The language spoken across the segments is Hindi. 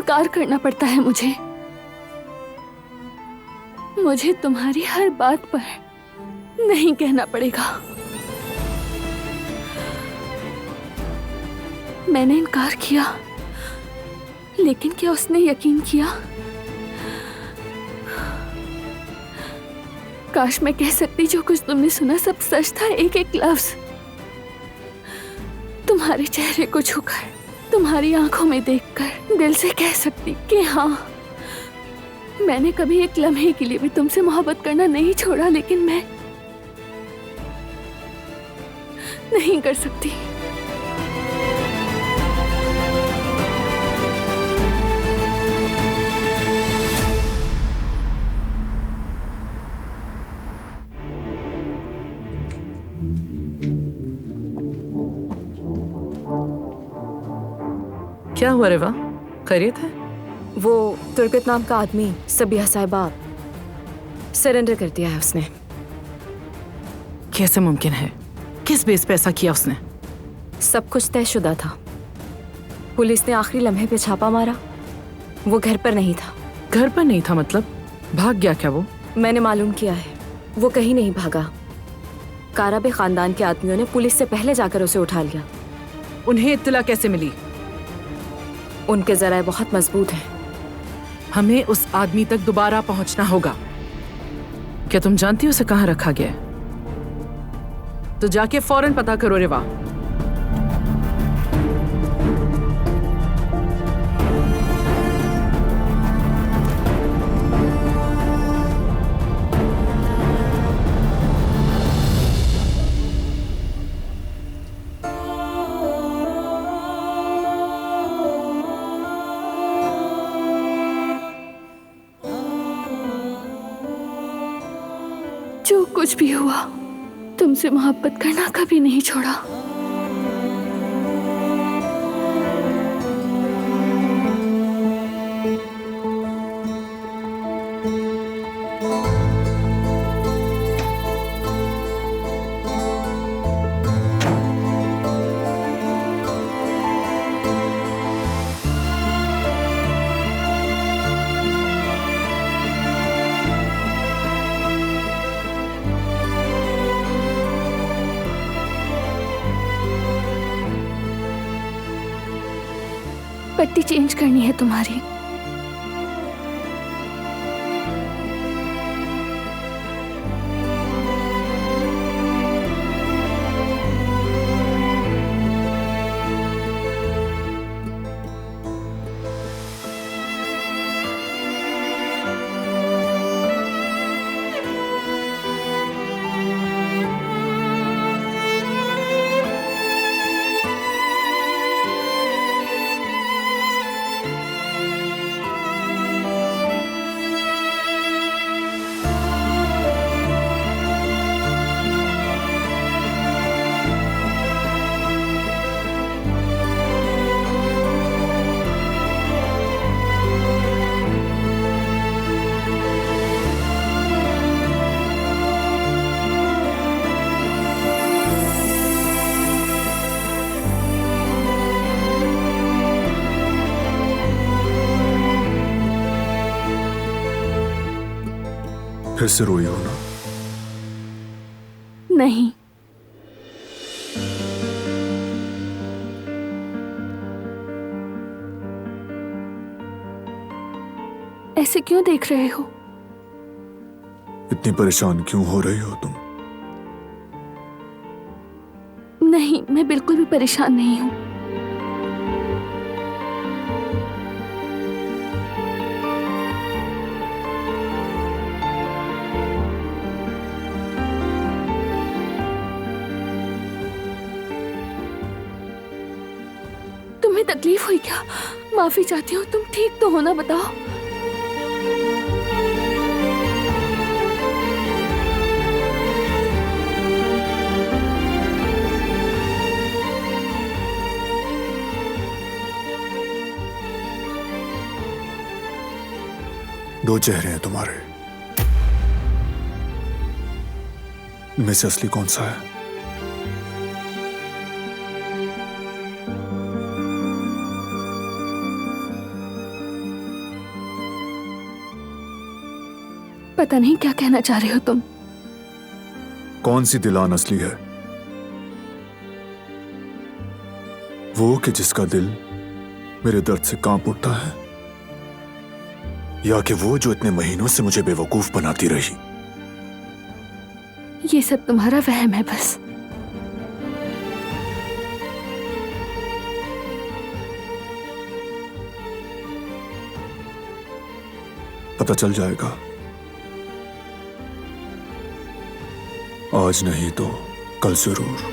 इनकार करना पड़ता है मुझे। मुझे तुम्हारी हर बात पर नहीं कहना पड़ेगा। मैंने इनकार किया, लेकिन क्या उसने यकीन किया? काश मैं कह सकती जो कुछ तुमने सुना सब सच था, एक एक लफ्ज। तुम्हारे चेहरे को छूकर, तुम्हारी आंखों में देखकर दिल से कह सकती कि हाँ, मैंने कभी एक लम्हे के लिए भी तुमसे मोहब्बत करना नहीं छोड़ा, लेकिन मैं नहीं कर सकती। क्या हुआ रेवा, खैरियत है? वो तुर्कत नाम का आदमी सबिया साहिबा सरेंडर कर दिया है उसने। कैसे मुमकिन है? किस बेस पे ऐसा किया उसने? सब कुछ तयशुदा था। पुलिस ने आखिरी लम्हे पे छापा मारा, वो घर पर नहीं था। घर पर नहीं था मतलब? भाग गया क्या वो? मैंने मालूम किया है, वो कहीं नहीं भागा। काराबे खानदान के आदमियों ने पुलिस से पहले जाकर उसे उठा लिया। उन्हें इत्तला कैसे मिली? उनके जराए बहुत मजबूत हैं। हमें उस आदमी तक दोबारा पहुंचना होगा। क्या तुम जानती हो उसे कहां रखा गया है? तो जाके फौरन पता करो रेवा। जो कुछ भी हुआ, तुमसे मोहब्बत करना कभी नहीं छोड़ा। पट्टी चेंज करनी है तुम्हारी। फिर से रोई हो ना? नहीं, ऐसे क्यों देख रहे हो? इतनी परेशान क्यों हो रही हो तुम? नहीं, मैं बिल्कुल भी परेशान नहीं हूं। तुम्हें तकलीफ हुई क्या? माफी चाहती हूँ, तुम ठीक तो हो ना? बताओ। दो चेहरे हैं तुम्हारे, इनमें से असली कौन सा है? पता नहीं क्या कहना चाह रहे हो तुम। कौन सी दिलान असली है? वो कि जिसका दिल मेरे दर्द से कांप उठता है, या कि वो जो इतने महीनों से मुझे बेवकूफ बनाती रही? ये सब तुम्हारा वहम है बस। पता चल जाएगा, आज नहीं तो कल जरूर।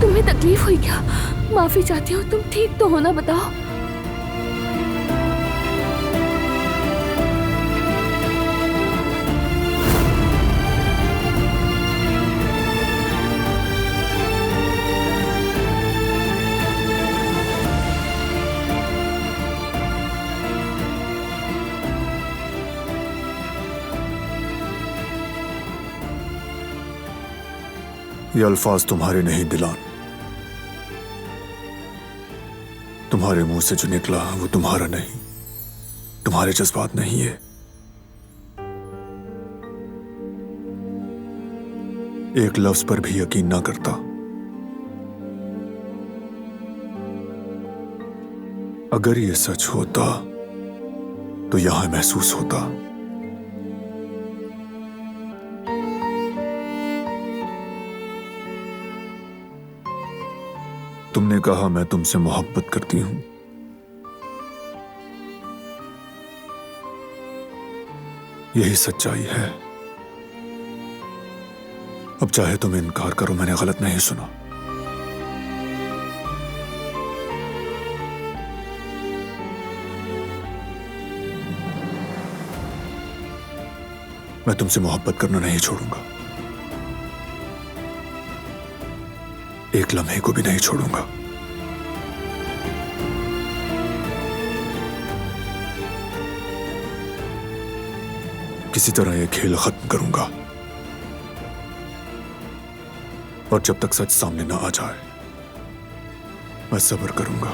तुम्हें तकलीफ हुई क्या? माफी चाहती हूँ, तुम ठीक तो हो ना? बताओ। ये अल्फाज तुम्हारे नहीं दिलान, तुम्हारे मुंह से जो निकला वो तुम्हारा नहीं, तुम्हारे जज्बात नहीं है। एक लफ्ज पर भी यकीन ना करता। अगर ये सच होता तो यहां महसूस होता। तुमने कहा मैं तुमसे मोहब्बत करती हूं। यही सच्चाई है। अब चाहे तुम इनकार करो, मैंने गलत नहीं सुना। मैं तुमसे मोहब्बत करना नहीं छोड़ूंगा, एक लम्हे को भी नहीं छोड़ूंगा। किसी तरह यह खेल खत्म करूंगा, और जब तक सच सामने ना आ जाए मैं सब्र करूंगा।